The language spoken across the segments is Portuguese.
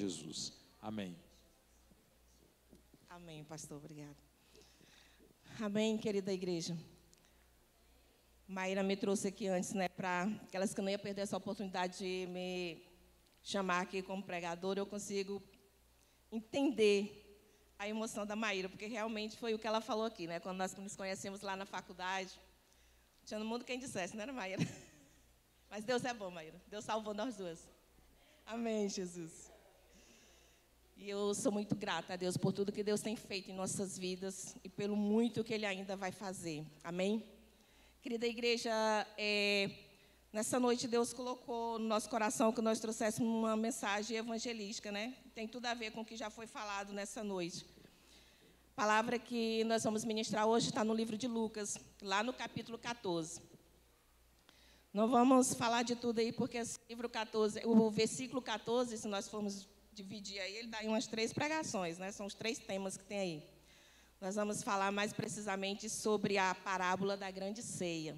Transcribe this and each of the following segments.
Jesus. Amém. Amém, pastor, obrigada. Amém, querida igreja. Maíra me trouxe aqui antes, né, para aquelas que não iam perder essa oportunidade de me chamar aqui como pregadora, eu consigo entender a emoção da Maíra, porque realmente foi o que ela falou aqui, né, quando nós nos conhecemos lá na faculdade. Tinha no mundo quem dissesse, não era, Maíra? Mas Deus é bom, Maíra. Deus salvou nós duas. Amém, Jesus. E eu sou muito grata a Deus por tudo que Deus tem feito em nossas vidas e pelo muito que Ele ainda vai fazer. Amém? Querida igreja, nessa noite Deus colocou no nosso coração que nós trouxéssemos uma mensagem evangelística, né? Tem tudo a ver com o que já foi falado nessa noite. A palavra que nós vamos ministrar hoje está no livro de Lucas, lá no capítulo 14. Não vamos falar de tudo aí, porque esse livro 14, o versículo 14, se nós formos dividir aí, ele dá em umas 3 pregações, né? São os 3 temas que tem aí. Nós vamos falar mais precisamente sobre a parábola da grande ceia.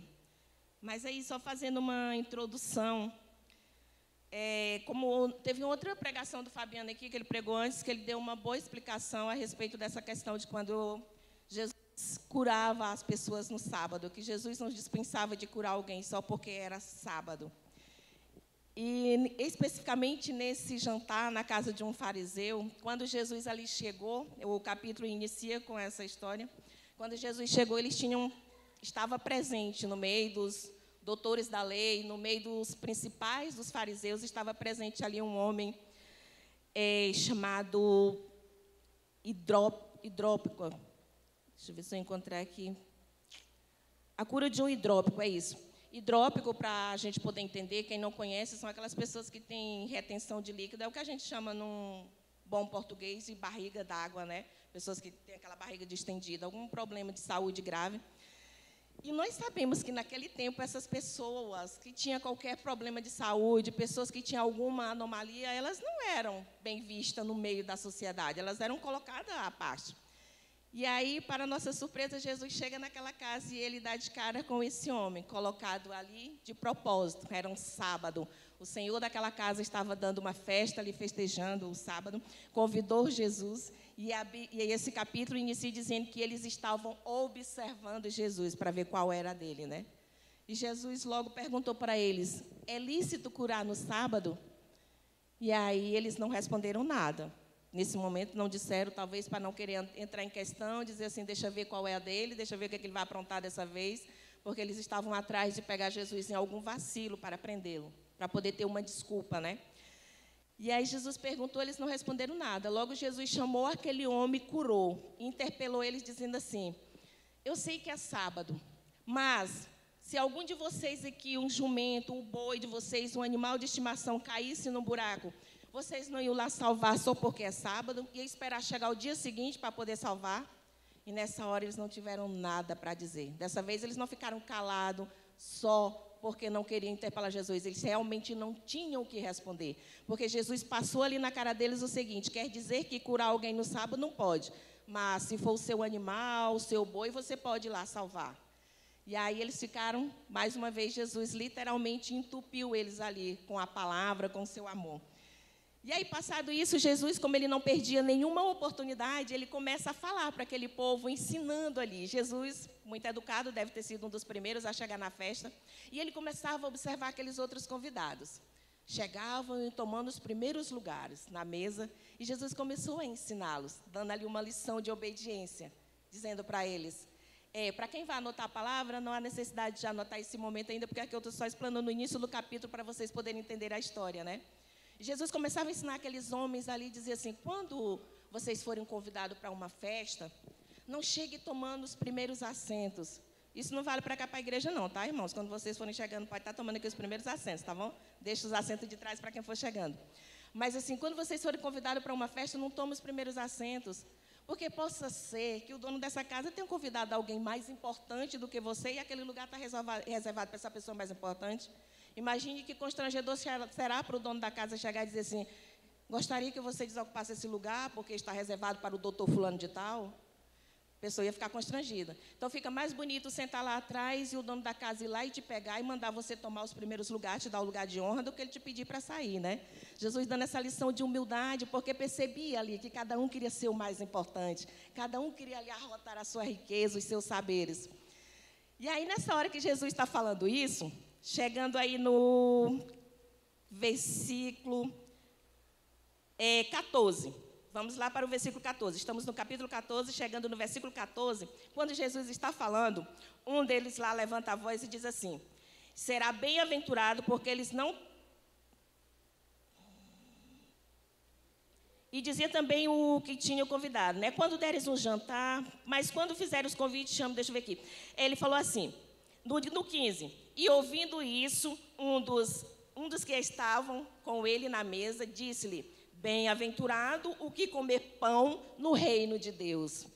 Mas aí, só fazendo uma introdução, como teve outra pregação do Fabiano aqui, que ele pregou antes, que ele deu uma boa explicação a respeito dessa questão de quando Jesus curava as pessoas no sábado, que Jesus não dispensava de curar alguém só porque era sábado. E, especificamente nesse jantar na casa de um fariseu, quando Jesus ali chegou, o capítulo inicia com essa história, quando Jesus chegou, estava presente no meio dos doutores da lei, no meio dos principais dos fariseus, estava presente ali um homem chamado hidrópico. Deixa eu ver se eu encontrar aqui. A cura de um hidrópico, é isso. Hidrópico, para a gente poder entender, quem não conhece, são aquelas pessoas que têm retenção de líquido, é o que a gente chama, num bom português, de barriga d'água, né? Pessoas que têm aquela barriga distendida, algum problema de saúde grave. E nós sabemos que, naquele tempo, essas pessoas que tinham qualquer problema de saúde, pessoas que tinham alguma anomalia, elas não eram bem vistas no meio da sociedade, elas eram colocadas à parte. E aí, para nossa surpresa, Jesus chega naquela casa e ele dá de cara com esse homem, colocado ali de propósito. Era um sábado. O senhor daquela casa estava dando uma festa ali, festejando o sábado, convidou Jesus, e esse capítulo inicia dizendo que eles estavam observando Jesus para ver qual era a dele, né? E Jesus logo perguntou para eles, é lícito curar no sábado? E aí eles não responderam nada. Nesse momento, não disseram, talvez para não querer entrar em questão, dizer assim, deixa eu ver qual é a dele, deixa eu ver o que ele vai aprontar dessa vez, porque eles estavam atrás de pegar Jesus em algum vacilo para prendê-lo, para poder ter uma desculpa, né? E aí Jesus perguntou, eles não responderam nada. Logo Jesus chamou aquele homem e curou, e interpelou eles dizendo assim, eu sei que é sábado, mas se algum de vocês aqui, um jumento, um boi de vocês, um animal de estimação caísse no buraco, vocês não iam lá salvar só porque é sábado, ia esperar chegar o dia seguinte para poder salvar? E nessa hora eles não tiveram nada para dizer. Dessa vez eles não ficaram calados só porque não queriam interpelar Jesus. Eles realmente não tinham o que responder. Porque Jesus passou ali na cara deles o seguinte, quer dizer que curar alguém no sábado não pode, mas se for o seu animal, o seu boi, você pode ir lá salvar. E aí eles ficaram, mais uma vez, Jesus literalmente entupiu eles ali com a palavra, com o seu amor. E aí, passado isso, Jesus, como ele não perdia nenhuma oportunidade, ele começa a falar para aquele povo, ensinando ali. Jesus, muito educado, deve ter sido um dos primeiros a chegar na festa. E ele começava a observar aqueles outros convidados. Chegavam e tomando os primeiros lugares na mesa. E Jesus começou a ensiná-los, dando ali uma lição de obediência, dizendo para eles, para quem vai anotar a palavra, não há necessidade de anotar esse momento ainda, porque aqui eu estou só explanando no início do capítulo para vocês poderem entender a história, né? Jesus começava a ensinar aqueles homens ali, dizia assim, quando vocês forem convidados para uma festa, não chegue tomando os primeiros assentos. Isso não vale para cá, para a igreja não, tá, irmãos? Quando vocês forem chegando, pode estar tomando aqui os primeiros assentos, tá bom? Deixa os assentos de trás para quem for chegando. Mas assim, quando vocês forem convidados para uma festa, não tomem os primeiros assentos, porque possa ser que o dono dessa casa tenha convidado alguém mais importante do que você e aquele lugar está reservado para essa pessoa mais importante. Imagine que constrangedor será para o dono da casa chegar e dizer assim, gostaria que você desocupasse esse lugar porque está reservado para o doutor fulano de tal. A pessoa ia ficar constrangida. Então, fica mais bonito sentar lá atrás e o dono da casa ir lá e te pegar e mandar você tomar os primeiros lugares, te dar o lugar de honra, do que ele te pedir para sair, né? Jesus dando essa lição de humildade, porque percebia ali que cada um queria ser o mais importante, cada um queria ali arrotar a sua riqueza, os seus saberes. E aí, nessa hora que Jesus está falando isso, chegando aí no versículo 14. Vamos lá para o versículo 14. Estamos no capítulo 14, chegando no versículo 14. Quando Jesus está falando, um deles lá levanta a voz e diz assim: será bem-aventurado porque eles não... E dizia também o que tinha o convidado, né? Quando deres um jantar, mas quando fizeres os convites, chama, deixa eu ver aqui. Ele falou assim, no 15, e ouvindo isso, um dos que estavam com ele na mesa, disse-lhe: bem-aventurado o que comer pão no reino de Deus.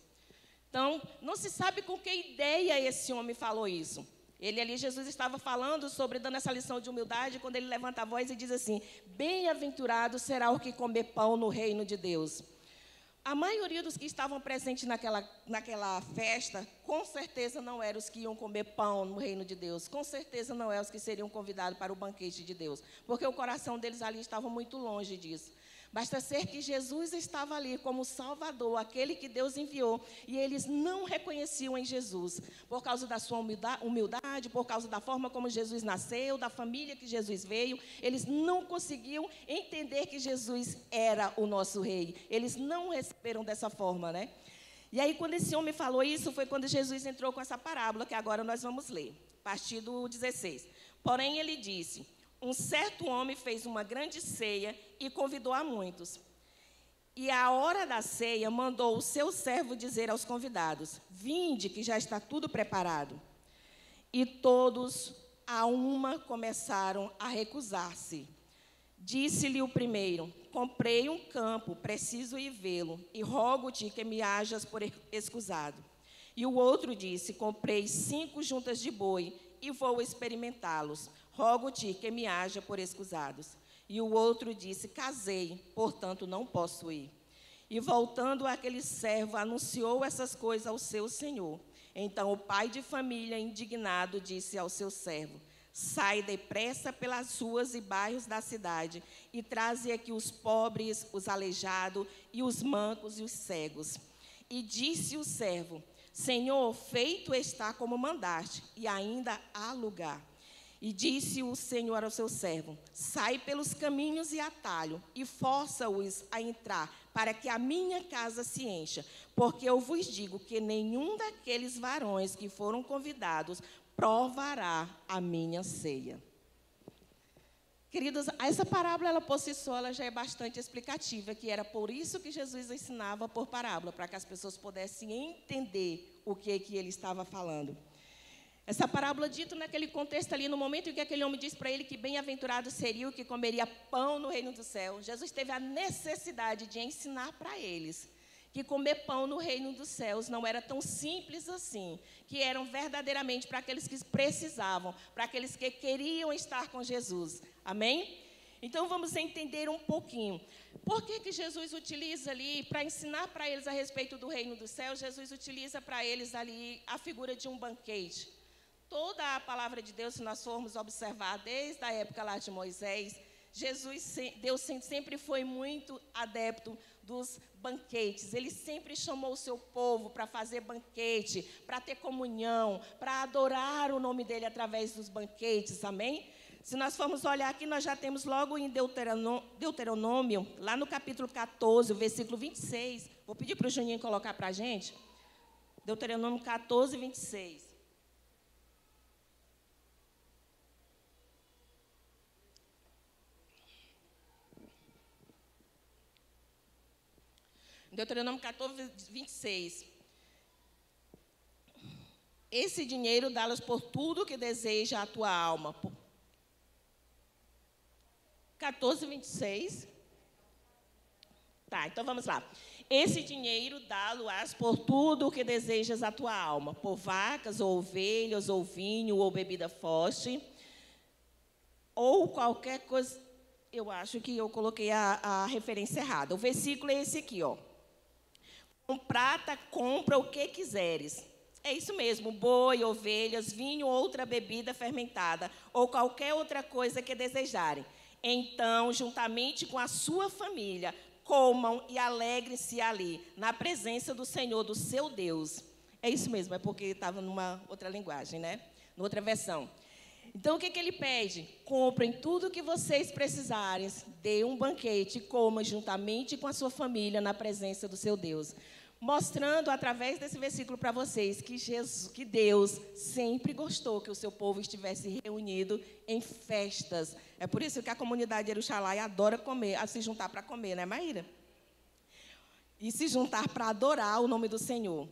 Então, não se sabe com que ideia esse homem falou isso. Ele ali, Jesus estava falando sobre, dando essa lição de humildade, quando ele levanta a voz e diz assim: bem-aventurado será o que comer pão no reino de Deus. A maioria dos que estavam presentes naquela festa, com certeza não eram os que iam comer pão no reino de Deus. Com certeza não eram os que seriam convidados para o banquete de Deus. Porque o coração deles ali estava muito longe disso. Basta ser que Jesus estava ali como Salvador, aquele que Deus enviou, e eles não reconheciam em Jesus, por causa da sua humildade, por causa da forma como Jesus nasceu, da família que Jesus veio. Eles não conseguiam entender que Jesus era o nosso rei. Eles não receberam dessa forma, né? E aí, quando esse homem falou isso, foi quando Jesus entrou com essa parábola, que agora nós vamos ler, a partir do 16. Porém, ele disse: um certo homem fez uma grande ceia e convidou a muitos. E à hora da ceia, mandou o seu servo dizer aos convidados: vinde, que já está tudo preparado. E todos, a uma, começaram a recusar-se. Disse-lhe o primeiro: comprei um campo, preciso ir vê-lo, e rogo-te que me hajas por escusado. E o outro disse: comprei 5 juntas de boi, e vou experimentá-los. Rogo-te que me haja por escusados. E o outro disse: casei, portanto não posso ir. E voltando aquele servo, anunciou essas coisas ao seu senhor. Então o pai de família, indignado, disse ao seu servo: sai depressa pelas ruas e bairros da cidade, e traze aqui os pobres, os aleijados, e os mancos e os cegos. E disse o servo: Senhor, feito está como mandaste, e ainda há lugar. E disse o Senhor ao seu servo: sai pelos caminhos e atalho, e força-os a entrar, para que a minha casa se encha. Porque eu vos digo que nenhum daqueles varões que foram convidados provará a minha ceia. Queridos, essa parábola, ela por si só, ela já é bastante explicativa, que era por isso que Jesus ensinava por parábola, para que as pessoas pudessem entender o que ele estava falando. Essa parábola dita naquele contexto ali, no momento em que aquele homem disse para ele que bem-aventurado seria o que comeria pão no reino do céu, Jesus teve a necessidade de ensinar para eles que comer pão no reino dos céus não era tão simples assim, que eram verdadeiramente para aqueles que precisavam, para aqueles que queriam estar com Jesus. Amém? Então, vamos entender um pouquinho. Por que Jesus utiliza ali, para ensinar para eles a respeito do reino dos céus, Jesus utiliza para eles ali a figura de um banquete. Toda a palavra de Deus, se nós formos observar, desde a época lá de Moisés, Deus sempre foi muito adepto dos banquetes. Ele sempre chamou o seu povo para fazer banquete, para ter comunhão, para adorar o nome dele através dos banquetes, amém? Se nós formos olhar aqui, nós já temos logo em Deuteronômio, lá no capítulo 14, o versículo 26. Vou pedir para o Juninho colocar para a gente. Deuteronômio 14, 26. Deuteronômio 14, 26. Esse dinheiro dá-los por tudo que deseja a tua alma. 14, 26. Tá, então vamos lá. Esse dinheiro dá-lo-ás por tudo o que desejas a tua alma, por vacas, ou ovelhas, ou vinho, ou bebida forte, ou qualquer coisa. Eu acho que eu coloquei a referência errada. O versículo é esse aqui, ó. prata, compra o que quiseres. É isso mesmo, boi, ovelhas, vinho, outra bebida fermentada, ou qualquer outra coisa que desejarem. Então, juntamente com a sua família, comam e alegrem-se ali, na presença do Senhor, do seu Deus. É isso mesmo, é porque estava numa outra linguagem, né? Noutra versão. Então, o que ele pede? Comprem tudo o que vocês precisarem, dê um banquete, comam juntamente com a sua família na presença do seu Deus. Mostrando, através desse versículo para vocês, que Deus sempre gostou que o seu povo estivesse reunido em festas. É por isso que a comunidade de Jerusalém adora comer, a se juntar para comer, né, Maíra? E se juntar para adorar o nome do Senhor.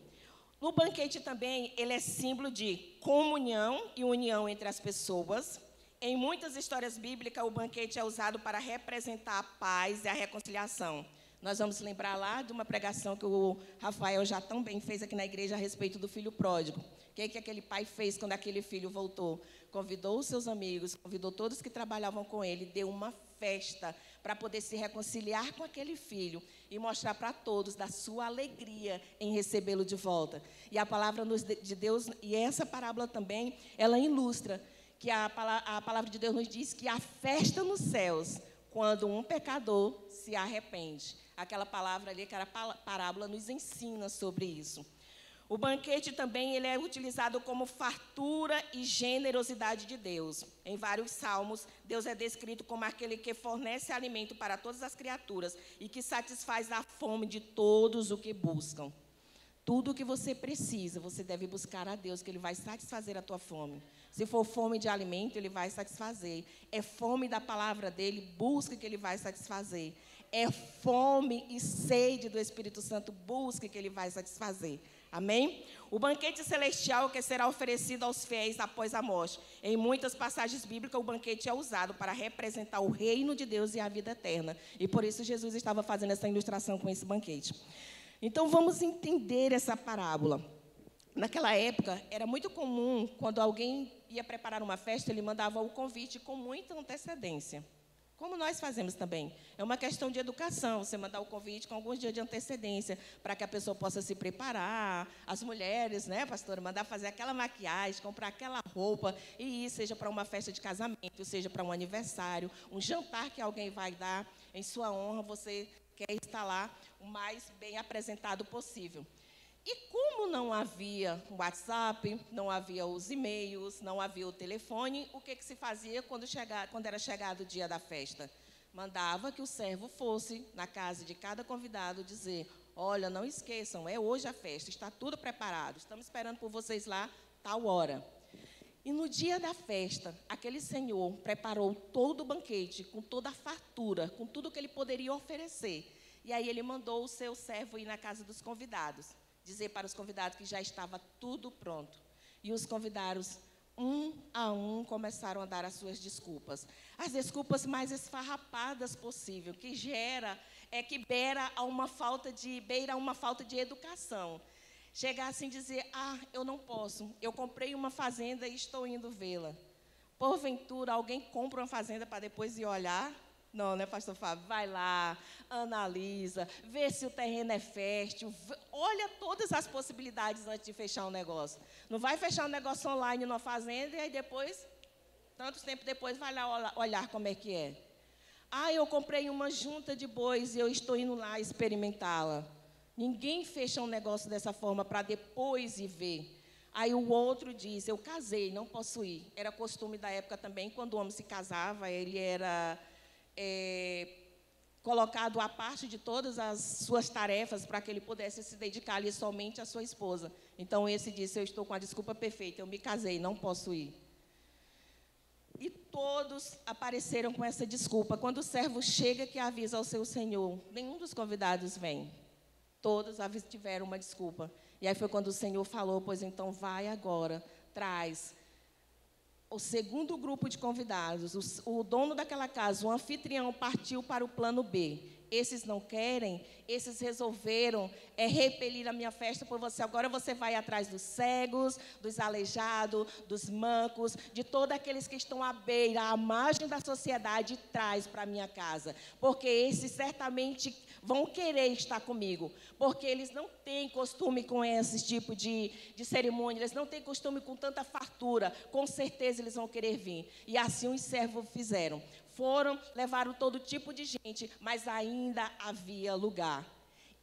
No banquete também, ele é símbolo de comunhão e união entre as pessoas. Em muitas histórias bíblicas, o banquete é usado para representar a paz e a reconciliação. Nós vamos lembrar lá de uma pregação que o Rafael já tão bem fez aqui na igreja a respeito do filho pródigo. O que aquele pai fez quando aquele filho voltou? Convidou os seus amigos, convidou todos que trabalhavam com ele, deu uma festa para poder se reconciliar com aquele filho e mostrar para todos da sua alegria em recebê-lo de volta. E a palavra de Deus, e essa parábola também, ela ilustra que a palavra de Deus nos diz que há festa nos céus quando um pecador se arrepende. Aquela palavra ali, aquela parábola, nos ensina sobre isso. O banquete também ele é utilizado como fartura e generosidade de Deus. Em vários salmos, Deus é descrito como aquele que fornece alimento para todas as criaturas e que satisfaz a fome de todos os que buscam. Tudo o que você precisa, você deve buscar a Deus, que Ele vai satisfazer a tua fome. Se for fome de alimento, Ele vai satisfazer. É fome da palavra dEle, busque que Ele vai satisfazer. É fome e sede do Espírito Santo, busque que Ele vai satisfazer. Amém? O banquete celestial que será oferecido aos fiéis após a morte. Em muitas passagens bíblicas, o banquete é usado para representar o reino de Deus e a vida eterna. E por isso Jesus estava fazendo essa ilustração com esse banquete. Então, vamos entender essa parábola. Naquela época, era muito comum, quando alguém ia preparar uma festa, ele mandava o convite com muita antecedência. Como nós fazemos também. É uma questão de educação, você mandar o convite com alguns dias de antecedência, para que a pessoa possa se preparar. As mulheres, né, pastora, mandar fazer aquela maquiagem, comprar aquela roupa, e ir, seja para uma festa de casamento, seja para um aniversário, um jantar que alguém vai dar em sua honra, você quer estar lá o mais bem apresentado possível. E como não havia o WhatsApp, não havia os e-mails, não havia o telefone, o que se fazia quando era chegado o dia da festa? Mandava que o servo fosse na casa de cada convidado dizer: olha, não esqueçam, é hoje a festa, está tudo preparado, estamos esperando por vocês lá, tal hora. E no dia da festa, aquele senhor preparou todo o banquete, com toda a fartura, com tudo que ele poderia oferecer. E aí ele mandou o seu servo ir na casa dos convidados, dizer para os convidados que já estava tudo pronto. E os convidados, um a um, começaram a dar as suas desculpas. As desculpas mais esfarrapadas possível, que beira a uma falta de educação. Chegar assim e dizer: eu não posso, eu comprei uma fazenda e estou indo vê-la. Porventura, alguém compra uma fazenda para depois ir olhar? Não, né, pastor Fábio? Vai lá, analisa, vê se o terreno é fértil, olha todas as possibilidades antes de fechar um negócio. Não vai fechar um negócio online numa fazenda e aí depois, tanto tempo depois, vai lá olhar como é que é. Eu comprei uma junta de bois e eu estou indo lá experimentá-la. Ninguém fecha um negócio dessa forma para depois ir ver. Aí o outro diz: eu casei, não posso ir. Era costume da época também, quando o homem se casava, ele era colocado à parte de todas as suas tarefas para que ele pudesse se dedicar ali somente à sua esposa. Então, esse disse: eu estou com a desculpa perfeita, eu me casei, não posso ir. E todos apareceram com essa desculpa. Quando o servo chega que avisa ao seu senhor, nenhum dos convidados vem. Todos tiveram uma desculpa. E aí foi quando o Senhor falou: pois então vai agora, traz o segundo grupo de convidados. O dono daquela casa, o anfitrião, partiu para o plano B. Esses não querem, esses resolveram repelir a minha festa por você. Agora você vai atrás dos cegos, dos aleijados, dos mancos, de todos aqueles que estão à beira, à margem da sociedade, e traz para a minha casa. Porque esses certamente vão querer estar comigo. Porque eles não têm costume com esse tipo de cerimônia, eles não têm costume com tanta fartura. Com certeza eles vão querer vir. E assim os servos fizeram. Foram, levaram todo tipo de gente, mas ainda havia lugar.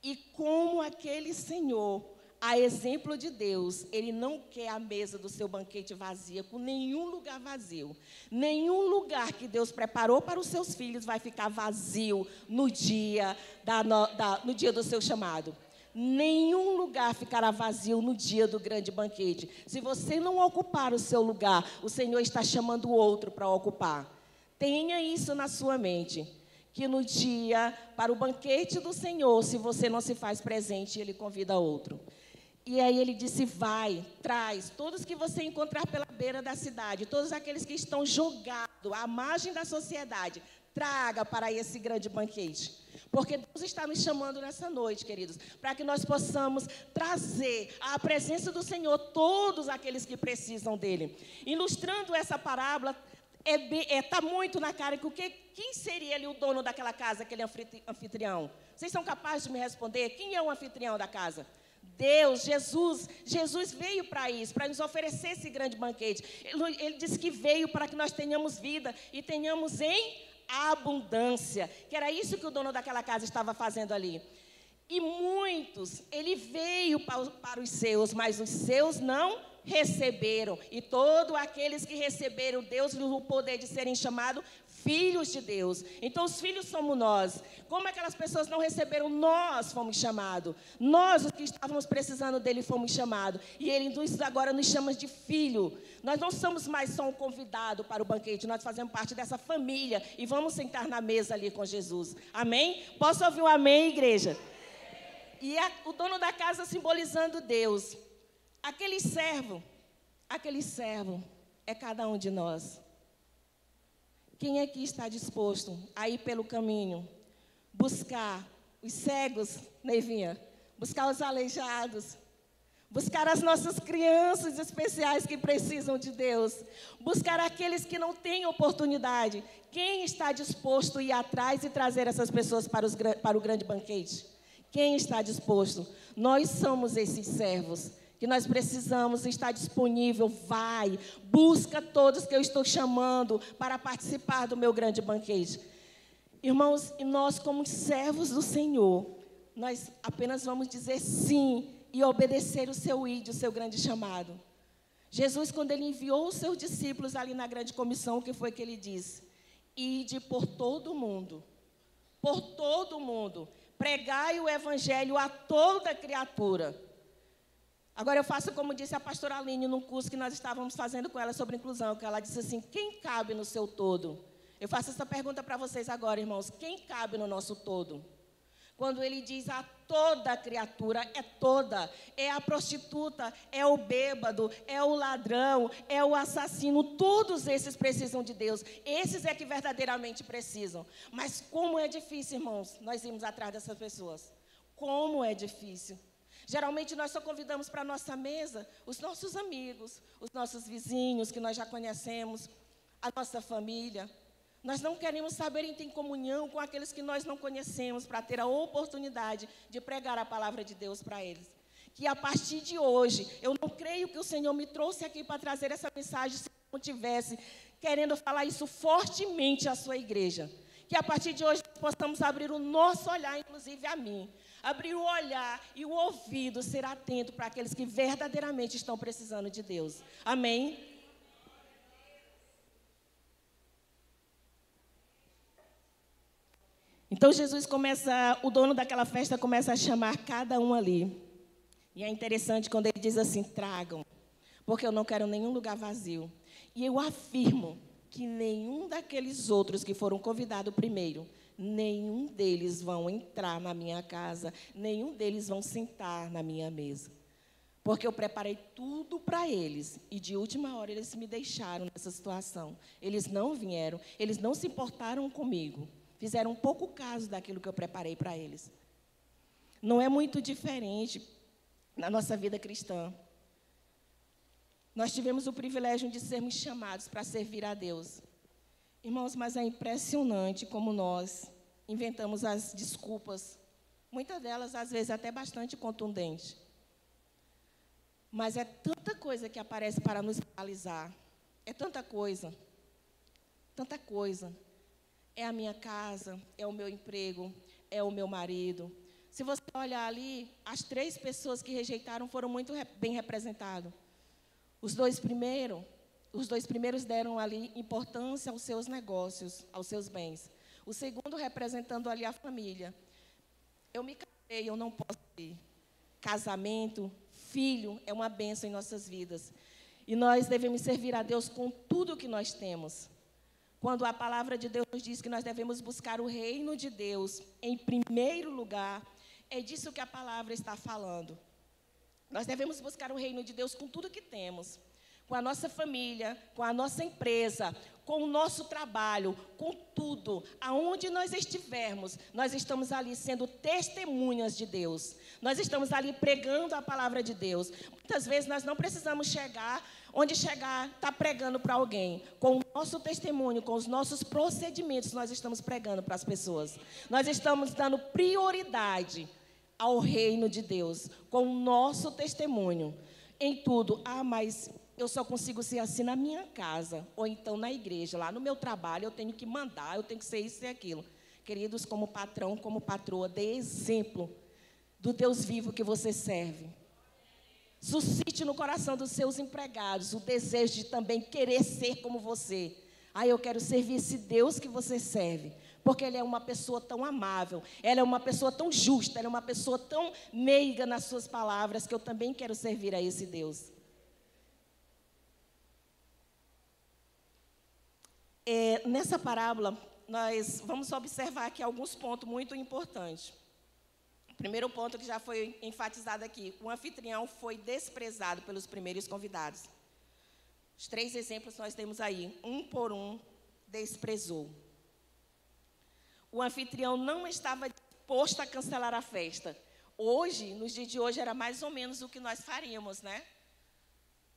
E como aquele Senhor, a exemplo de Deus, Ele não quer a mesa do seu banquete vazia, com nenhum lugar vazio. Nenhum lugar que Deus preparou para os seus filhos vai ficar vazio no dia, no dia do seu chamado. Nenhum lugar ficará vazio no dia do grande banquete. Se você não ocupar o seu lugar, o Senhor está chamando outro para ocupar. Tenha isso na sua mente, que no dia, para o banquete do Senhor, se você não se faz presente, Ele convida outro. E aí Ele disse, vai, traz, todos que você encontrar pela beira da cidade, todos aqueles que estão jogados à margem da sociedade, traga para esse grande banquete. Porque Deus está nos chamando nessa noite, queridos, para que nós possamos trazer à presença do Senhor todos aqueles que precisam dEle. Ilustrando essa parábola, está muito na cara que quem seria ali o dono daquela casa, aquele anfitrião? Vocês são capazes de me responder? Quem é o anfitrião da casa? Deus, Jesus. Jesus veio para isso, para nos oferecer esse grande banquete. Ele disse que veio para que nós tenhamos vida e tenhamos em abundância. Que era isso que o dono daquela casa estava fazendo ali. E muitos, ele veio para os seus, mas os seus não receberam. E todos aqueles que receberam, Deus lhes o poder de serem chamados filhos de Deus. Então, os filhos somos nós. Como aquelas pessoas não receberam, nós fomos chamados. Nós, os que estávamos precisando dele, fomos chamados. E ele agora nos chama de filho. Nós não somos mais só um convidado para o banquete. Nós fazemos parte dessa família e vamos sentar na mesa ali com Jesus. Amém? Posso ouvir um amém, igreja? E o dono da casa simbolizando Deus. Aquele servo é cada um de nós. Quem aqui está disposto a ir pelo caminho, buscar os cegos, Neivinha, buscar os aleijados, buscar as nossas crianças especiais que precisam de Deus, buscar aqueles que não têm oportunidade? Quem está disposto a ir atrás e trazer essas pessoas para o grande banquete? Quem está disposto? Nós somos esses servos que nós precisamos estar disponível. Vai, busca todos que eu estou chamando para participar do meu grande banquete. Irmãos, e nós como servos do Senhor, nós apenas vamos dizer sim e obedecer o seu id, o seu grande chamado. Jesus, quando ele enviou os seus discípulos ali na grande comissão, o que foi que ele disse? Ide por todo o mundo, pregai o evangelho a toda criatura. Agora eu faço como disse a pastora Aline num curso que nós estávamos fazendo com ela sobre inclusão, que ela disse assim, quem cabe no seu todo? Eu faço essa pergunta para vocês agora, irmãos, quem cabe no nosso todo? Quando ele diz a toda criatura, é toda, é a prostituta, é o bêbado, é o ladrão, é o assassino, todos esses precisam de Deus, esses é que verdadeiramente precisam. Mas como é difícil, irmãos, nós irmos atrás dessas pessoas, como é difícil. Geralmente nós só convidamos para a nossa mesa os nossos amigos, os nossos vizinhos que nós já conhecemos, a nossa família. Nós não queremos saber em ter comunhão com aqueles que nós não conhecemos, para ter a oportunidade de pregar a palavra de Deus para eles. Que a partir de hoje, eu não creio que o Senhor me trouxe aqui para trazer essa mensagem se não tivesse querendo falar isso fortemente à sua igreja. Que a partir de hoje possamos abrir o nosso olhar, inclusive a mim. Abrir o olhar e o ouvido, ser atento para aqueles que verdadeiramente estão precisando de Deus. Amém? Então Jesus o dono daquela festa começa a chamar cada um ali. E é interessante quando ele diz assim, tragam, porque eu não quero nenhum lugar vazio. E eu afirmo que nenhum daqueles outros que foram convidados primeiro, nenhum deles vão entrar na minha casa, nenhum deles vão sentar na minha mesa. Porque eu preparei tudo para eles, e de última hora eles me deixaram nessa situação. Eles não vieram, eles não se importaram comigo. fizeram um pouco caso daquilo que eu preparei para eles. Não é muito diferente na nossa vida cristã. Nós tivemos o privilégio de sermos chamados para servir a Deus. Irmãos, mas é impressionante como nós inventamos as desculpas, muitas delas, às vezes, até bastante contundentes. Mas é tanta coisa que aparece para nos paralisar. É tanta coisa. Tanta coisa. É a minha casa, é o meu emprego, é o meu marido. Se você olhar ali, as 3 pessoas que rejeitaram foram muito bem representadas. Os dois primeiros deram ali importância aos seus negócios, aos seus bens. O segundo representando ali a família. Eu me casei, eu não posso ir. Casamento, filho, é uma bênção em nossas vidas. E nós devemos servir a Deus com tudo o que nós temos. Quando a palavra de Deus nos diz que nós devemos buscar o reino de Deus em primeiro lugar, é disso que a palavra está falando. Nós devemos buscar o reino de Deus com tudo que temos. Com a nossa família, com a nossa empresa, com o nosso trabalho, com tudo. Aonde nós estivermos, nós estamos ali sendo testemunhas de Deus. Nós estamos ali pregando a palavra de Deus. Muitas vezes nós não precisamos chegar, onde chegar, está pregando para alguém. Com o nosso testemunho, com os nossos procedimentos, nós estamos pregando para as pessoas. Nós estamos dando prioridade ao reino de Deus, com o nosso testemunho. Em tudo. Mas eu só consigo ser assim na minha casa, ou então na igreja, lá no meu trabalho, eu tenho que mandar, eu tenho que ser isso e aquilo. Queridos, como patrão, como patroa, dê exemplo do Deus vivo que você serve. Suscite no coração dos seus empregados o desejo de também querer ser como você. Eu quero servir esse Deus que você serve, porque Ele é uma pessoa tão amável, ela é uma pessoa tão justa, ela é uma pessoa tão meiga nas suas palavras, que eu também quero servir a esse Deus. Nessa parábola, nós vamos observar aqui alguns pontos muito importantes. O primeiro ponto que já foi enfatizado aqui: o anfitrião foi desprezado pelos primeiros convidados. Os 3 exemplos nós temos aí, um por um, desprezou. O anfitrião não estava disposto a cancelar a festa. Hoje, nos dias de hoje, era mais ou menos o que nós faríamos, né?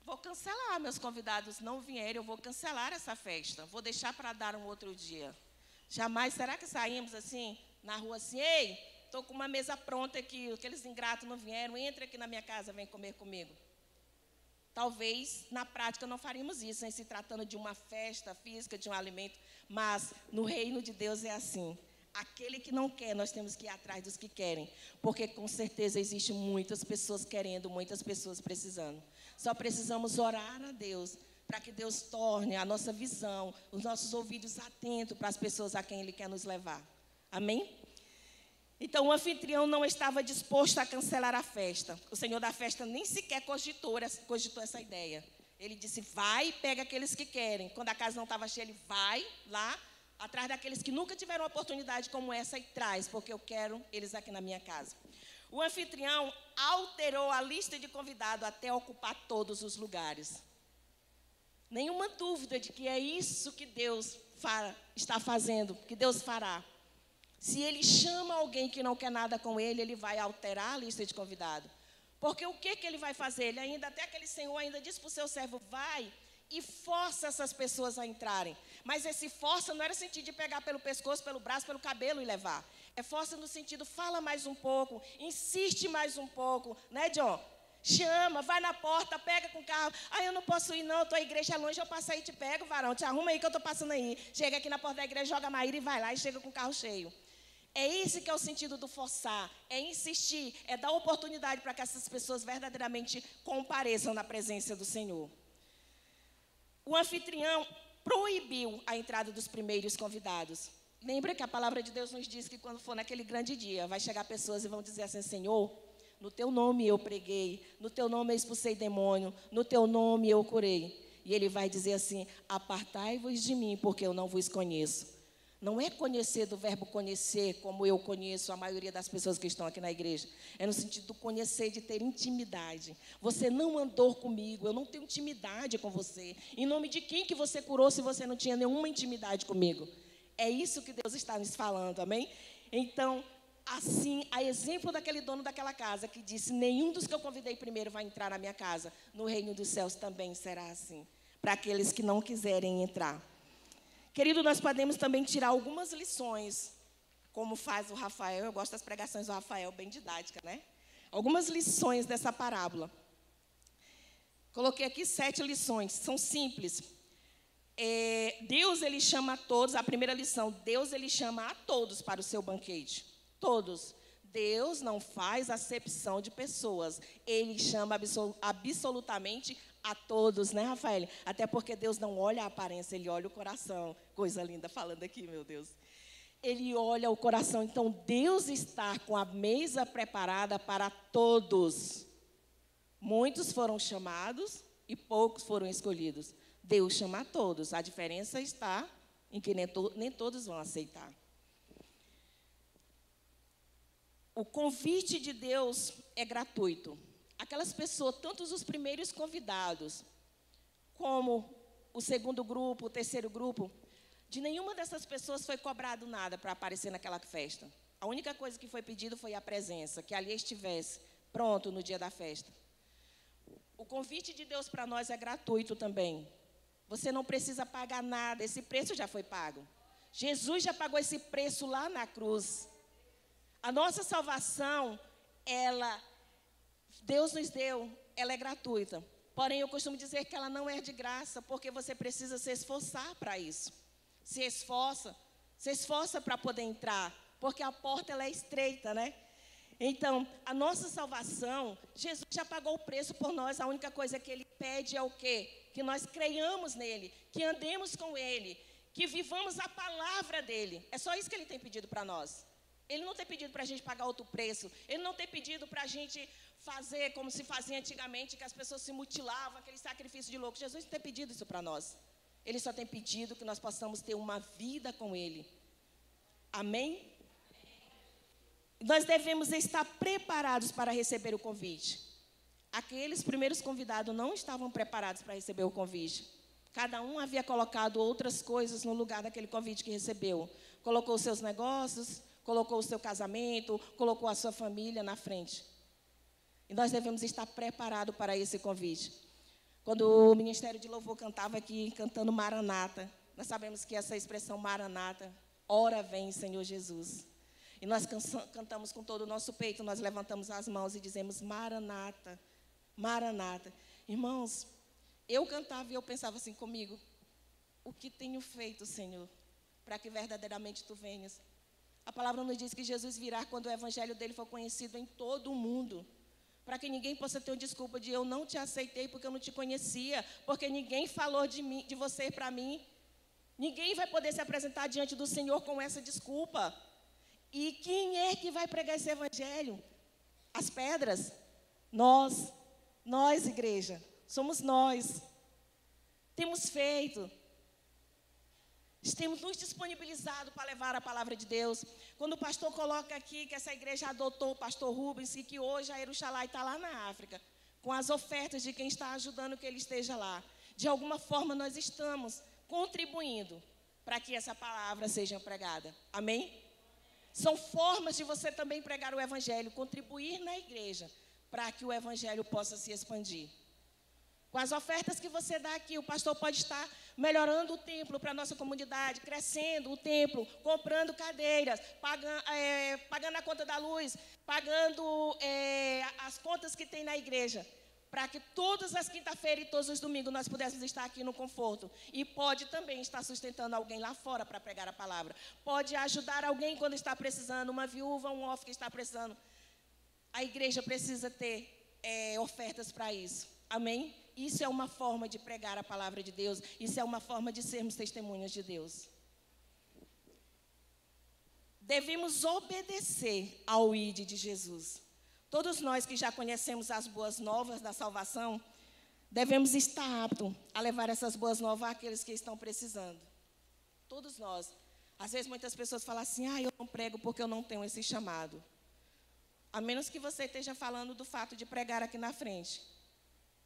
Vou cancelar, meus convidados não vierem, eu vou cancelar essa festa. Vou deixar para dar um outro dia. Jamais, será que saímos assim, na rua assim, ei, estou com uma mesa pronta aqui, aqueles ingratos não vieram, entra aqui na minha casa, vem comer comigo. Talvez, na prática, não faríamos isso, em se tratando de uma festa física, de um alimento, mas no reino de Deus é assim. Aquele que não quer, nós temos que ir atrás dos que querem, porque com certeza existem muitas pessoas querendo, muitas pessoas precisando. Só precisamos orar a Deus, para que Deus torne a nossa visão, os nossos ouvidos atentos para as pessoas a quem Ele quer nos levar. Amém? Então, o anfitrião não estava disposto a cancelar a festa. O senhor da festa nem sequer cogitou essa ideia. Ele disse, vai e pega aqueles que querem. Quando a casa não estava cheia, ele vai lá, atrás daqueles que nunca tiveram uma oportunidade como essa e traz, porque eu quero eles aqui na minha casa. O anfitrião alterou a lista de convidados até ocupar todos os lugares. Nenhuma dúvida de que é isso que Deus está fazendo, que Deus fará. Se Ele chama alguém que não quer nada com Ele, Ele vai alterar a lista de convidados. Porque o que Ele vai fazer? Ele ainda, até aquele Senhor ainda disse para o seu servo, vai e força essas pessoas a entrarem. Mas esse força não era sentido de pegar pelo pescoço, pelo braço, pelo cabelo e levar. É força no sentido, fala mais um pouco, insiste mais um pouco, né, John? Chama, vai na porta, pega com o carro. Eu não posso ir não, a igreja é longe, eu passo aí e te pego, varão, te arruma aí que eu estou passando aí. Chega aqui na porta da igreja, joga a Maíra e vai lá e chega com o carro cheio. É esse que é o sentido do forçar, é insistir, é dar oportunidade para que essas pessoas verdadeiramente compareçam na presença do Senhor. O anfitrião proibiu a entrada dos primeiros convidados. Lembra que a palavra de Deus nos diz que quando for naquele grande dia, vai chegar pessoas e vão dizer assim, Senhor, no teu nome eu preguei, no teu nome eu expulsei demônio, no teu nome eu curei. E ele vai dizer assim, apartai-vos de mim, porque eu não vos conheço. Não é conhecer do verbo conhecer, como eu conheço a maioria das pessoas que estão aqui na igreja. É no sentido do conhecer, de ter intimidade. Você não andou comigo, eu não tenho intimidade com você. Em nome de quem que você curou se você não tinha nenhuma intimidade comigo? É isso que Deus está nos falando, amém? Então, assim, a exemplo daquele dono daquela casa que disse, nenhum dos que eu convidei primeiro vai entrar na minha casa. No reino dos céus também será assim, para aqueles que não quiserem entrar. Querido, nós podemos também tirar algumas lições, como faz o Rafael. Eu gosto das pregações do Rafael, bem didática, né? Algumas lições dessa parábola. Coloquei aqui 7 lições, são simples. Deus, ele chama a todos, a primeira lição, Deus, ele chama a todos para o seu banquete. Todos. Deus não faz acepção de pessoas. Ele chama absolutamente a todos, né, Rafael? Até porque Deus não olha a aparência, ele olha o coração. Coisa linda falando aqui, meu Deus. Ele olha o coração. Então, Deus está com a mesa preparada para todos. Muitos foram chamados e poucos foram escolhidos. Deus chama a todos. A diferença está em que nem todos vão aceitar. O convite de Deus é gratuito. Aquelas pessoas, tanto os primeiros convidados, como o segundo grupo, o terceiro grupo, de nenhuma dessas pessoas foi cobrado nada para aparecer naquela festa. A única coisa que foi pedido foi a presença, que ali estivesse pronto no dia da festa. O convite de Deus para nós é gratuito também. Você não precisa pagar nada, esse preço já foi pago. Jesus já pagou esse preço lá na cruz. A nossa salvação, Deus nos deu, ela é gratuita. Porém, eu costumo dizer que ela não é de graça, porque você precisa se esforçar para isso. Se esforça para poder entrar, porque a porta ela é estreita, né? Então, a nossa salvação, Jesus já pagou o preço por nós. A única coisa que Ele pede é o quê? Que nós creiamos nele, que andemos com Ele, que vivamos a palavra dEle. É só isso que Ele tem pedido para nós. Ele não tem pedido para a gente pagar outro preço. Ele não tem pedido para a gente fazer como se fazia antigamente, que as pessoas se mutilavam, aquele sacrifício de louco. Jesus não tem pedido isso para nós. Ele só tem pedido que nós possamos ter uma vida com Ele. Amém? Nós devemos estar preparados para receber o convite. Aqueles primeiros convidados não estavam preparados para receber o convite. Cada um havia colocado outras coisas no lugar daquele convite que recebeu. Colocou os seus negócios, colocou o seu casamento, colocou a sua família na frente. E nós devemos estar preparados para esse convite. Quando o Ministério de Louvor cantava aqui, cantando Maranata, nós sabemos que essa expressão Maranata, ora vem, Senhor Jesus. E nós cantamos com todo o nosso peito, nós levantamos as mãos e dizemos Maranata, Maranata. Irmãos, eu cantava e eu pensava assim comigo, o que tenho feito, Senhor, para que verdadeiramente Tu venhas? A palavra nos diz que Jesus virá quando o evangelho dele for conhecido em todo o mundo. Para que ninguém possa ter uma desculpa de eu não te aceitei porque eu não te conhecia, porque ninguém falou de você para mim. Ninguém vai poder se apresentar diante do Senhor com essa desculpa. E quem é que vai pregar esse evangelho? As pedras? Nós, igreja, somos nós. Temos feito. Temos nos disponibilizado para levar a palavra de Deus. Quando o pastor coloca aqui que essa igreja adotou o pastor Rubens e que hoje a Eruxalai está lá na África, com as ofertas de quem está ajudando que ele esteja lá. De alguma forma nós estamos contribuindo para que essa palavra seja pregada. Amém? São formas de você também pregar o evangelho, contribuir na igreja, para que o evangelho possa se expandir. Com as ofertas que você dá aqui, o pastor pode estar melhorando o templo para a nossa comunidade, crescendo o templo, comprando cadeiras, pagando a conta da luz, pagando as contas que tem na igreja, para que todas as quinta-feiras e todos os domingos nós pudéssemos estar aqui no conforto. E pode também estar sustentando alguém lá fora para pregar a palavra. Pode ajudar alguém quando está precisando, uma viúva, um órfão que está precisando. A igreja precisa ter ofertas para isso. Amém? Isso é uma forma de pregar a palavra de Deus. Isso é uma forma de sermos testemunhas de Deus. Devemos obedecer ao ID de Jesus. Todos nós que já conhecemos as boas novas da salvação, devemos estar aptos a levar essas boas novas àqueles que estão precisando. Todos nós. Às vezes muitas pessoas falam assim, eu não prego porque eu não tenho esse chamado. A menos que você esteja falando do fato de pregar aqui na frente.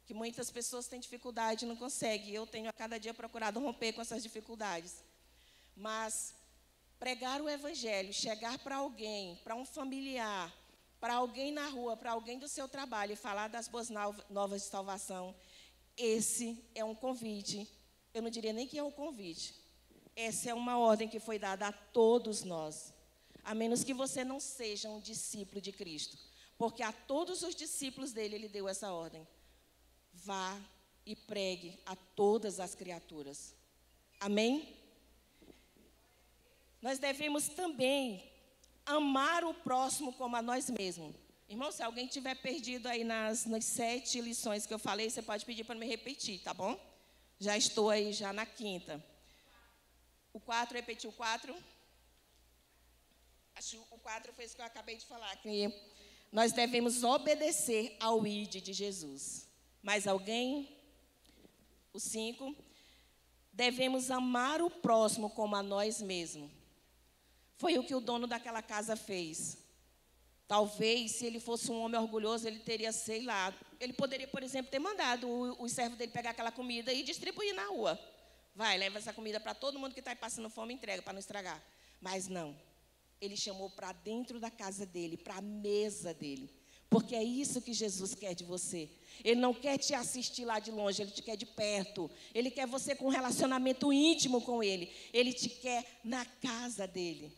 Que muitas pessoas têm dificuldade e não conseguem. Eu tenho a cada dia procurado romper com essas dificuldades. Mas pregar o evangelho, chegar para alguém, para um familiar, para alguém na rua, para alguém do seu trabalho e falar das boas novas de salvação, esse é um convite. Eu não diria nem que é um convite. Essa é uma ordem que foi dada a todos nós. A menos que você não seja um discípulo de Cristo. Porque a todos os discípulos dele, ele deu essa ordem. Vá e pregue a todas as criaturas. Amém? Nós devemos também amar o próximo como a nós mesmos. Irmão, se alguém tiver perdido aí nas 7 lições que eu falei, você pode pedir para me repetir, tá bom? Já estou aí já na 5ª. O 4, repetiu o 4? Acho que o 4 foi isso que eu acabei de falar, que nós devemos obedecer ao ID de Jesus. Mais alguém? O 5. Devemos amar o próximo como a nós mesmos. Foi o que o dono daquela casa fez. Talvez, se ele fosse um homem orgulhoso, ele teria, sei lá, ele poderia, por exemplo, ter mandado o servo dele pegar aquela comida e distribuir na rua. Vai, leva essa comida para todo mundo que está passando fome e entrega, para não estragar. Mas não. Ele chamou para dentro da casa dele, para a mesa dele. Porque é isso que Jesus quer de você. Ele não quer te assistir lá de longe, ele te quer de perto. Ele quer você com um relacionamento íntimo com ele. Ele te quer na casa dele.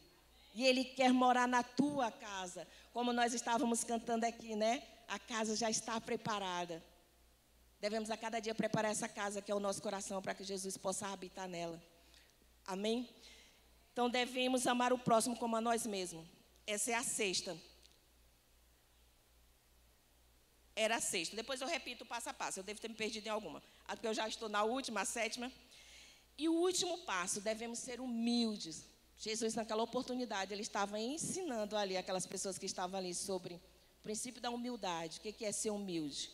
E ele quer morar na tua casa. Como nós estávamos cantando aqui, né? A casa já está preparada. Devemos a cada dia preparar essa casa, que é o nosso coração, para que Jesus possa habitar nela. Amém? Então, devemos amar o próximo como a nós mesmos. Essa é a 6ª. Era a 6ª. Depois eu repito passo a passo. Eu devo ter me perdido em alguma. Porque eu já estou na última, a 7ª. E o último passo, devemos ser humildes. Jesus, naquela oportunidade, ele estava ensinando ali, aquelas pessoas que estavam ali, sobre o princípio da humildade. O que é ser humilde?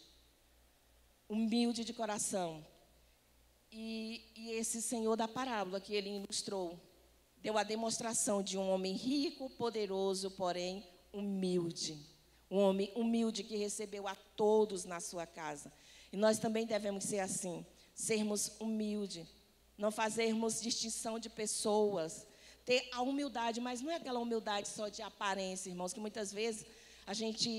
Humilde de coração. E esse Senhor da parábola que ele ilustrou, deu a demonstração de um homem rico, poderoso, porém humilde. Um homem humilde que recebeu a todos na sua casa. E nós também devemos ser assim, sermos humildes, não fazermos distinção de pessoas, ter a humildade, mas não é aquela humildade só de aparência, irmãos, que muitas vezes a gente,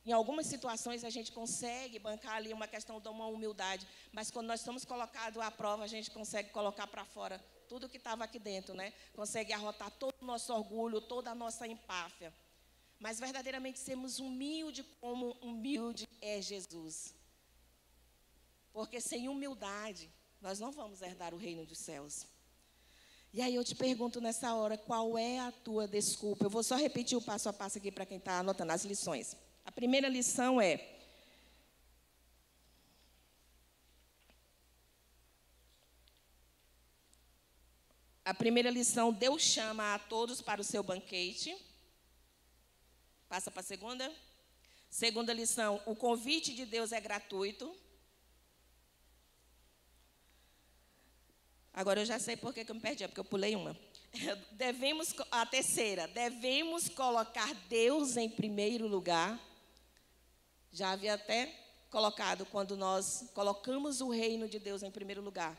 em algumas situações, a gente consegue bancar ali uma questão de uma humildade, mas quando nós somos colocados à prova, a gente consegue colocar para fora tudo que estava aqui dentro, né? Consegue arrotar todo o nosso orgulho, toda a nossa empáfia. Mas verdadeiramente sermos humildes como humilde é Jesus. Porque sem humildade, nós não vamos herdar o reino dos céus. E aí eu te pergunto nessa hora, qual é a tua desculpa? Eu vou só repetir o passo a passo aqui para quem está anotando as lições. A primeira lição é: Deus chama a todos para o seu banquete. Passa para a segunda. Segunda lição, o convite de Deus é gratuito. Agora eu já sei por que eu me perdi, é porque eu pulei uma. A terceira, devemos colocar Deus em primeiro lugar. Já havia até colocado, quando nós colocamos o reino de Deus em primeiro lugar.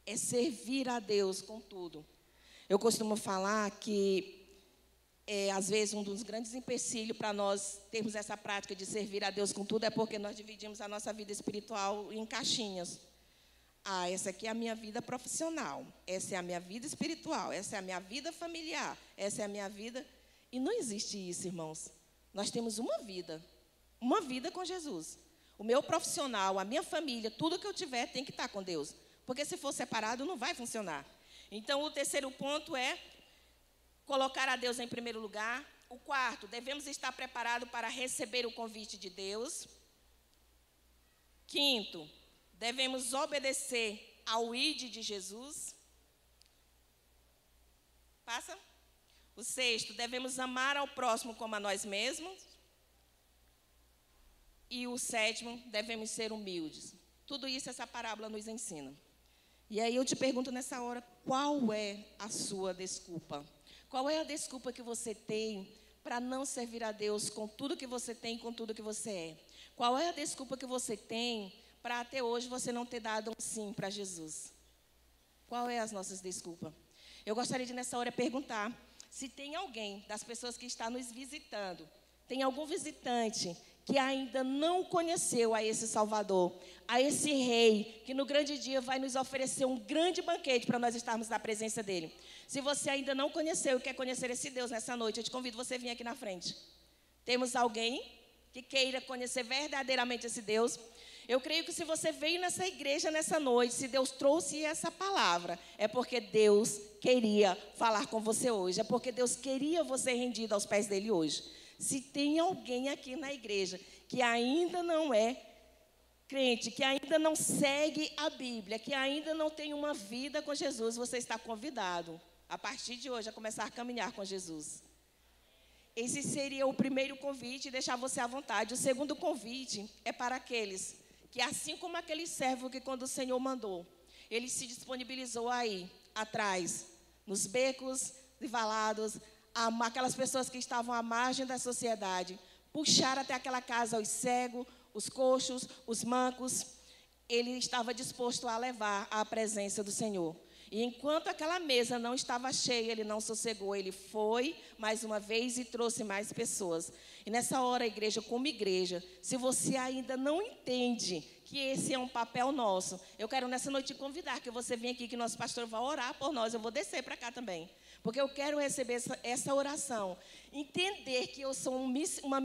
É servir a Deus com tudo. Eu costumo falar que, às vezes, um dos grandes empecilhos para nós termos essa prática de servir a Deus com tudo é porque nós dividimos a nossa vida espiritual em caixinhas. Essa aqui é a minha vida profissional, essa é a minha vida espiritual, essa é a minha vida familiar, essa é a minha vida... E não existe isso, irmãos. Nós temos uma vida com Jesus. O meu profissional, a minha família, tudo que eu tiver tem que estar com Deus. Porque se for separado, não vai funcionar. Então, o terceiro ponto é colocar a Deus em primeiro lugar. O quarto, devemos estar preparados para receber o convite de Deus. Quinto, devemos obedecer ao ID de Jesus. Passa. O sexto, devemos amar ao próximo como a nós mesmos. E o sétimo, devemos ser humildes. Tudo isso essa parábola nos ensina. E aí eu te pergunto nessa hora, qual é a sua desculpa? Qual é a desculpa que você tem para não servir a Deus com tudo que você tem, com tudo que você é? Qual é a desculpa que você tem para até hoje você não ter dado um sim para Jesus? Qual é as nossas desculpas? Eu gostaria de, nessa hora, perguntar se tem alguém das pessoas que está nos visitando, tem algum visitante que ainda não conheceu a esse Salvador, a esse Rei, que no grande dia vai nos oferecer um grande banquete para nós estarmos na presença dEle. Se você ainda não conheceu e quer conhecer esse Deus nessa noite, eu te convido você a vir aqui na frente. Temos alguém que queira conhecer verdadeiramente esse Deus? Eu creio que se você veio nessa igreja nessa noite, se Deus trouxe essa palavra, é porque Deus queria falar com você hoje, é porque Deus queria você rendido aos pés dEle hoje. Se tem alguém aqui na igreja que ainda não é crente, que ainda não segue a Bíblia, que ainda não tem uma vida com Jesus, você está convidado, a partir de hoje, a começar a caminhar com Jesus. Esse seria o primeiro convite, deixar você à vontade. O segundo convite é para aqueles que, assim como aquele servo que quando o Senhor mandou, ele se disponibilizou aí, atrás, nos becos e valados, aquelas pessoas que estavam à margem da sociedade, puxar até aquela casa os cegos, os coxos, os mancos, ele estava disposto a levar à presença do Senhor. E enquanto aquela mesa não estava cheia, ele não sossegou, ele foi mais uma vez e trouxe mais pessoas. E nessa hora, igreja, como igreja, se você ainda não entende que esse é um papel nosso, eu quero nessa noite te convidar que você venha aqui, que nosso pastor vai orar por nós, eu vou descer para cá também. Porque eu quero receber essa oração, entender que eu sou uma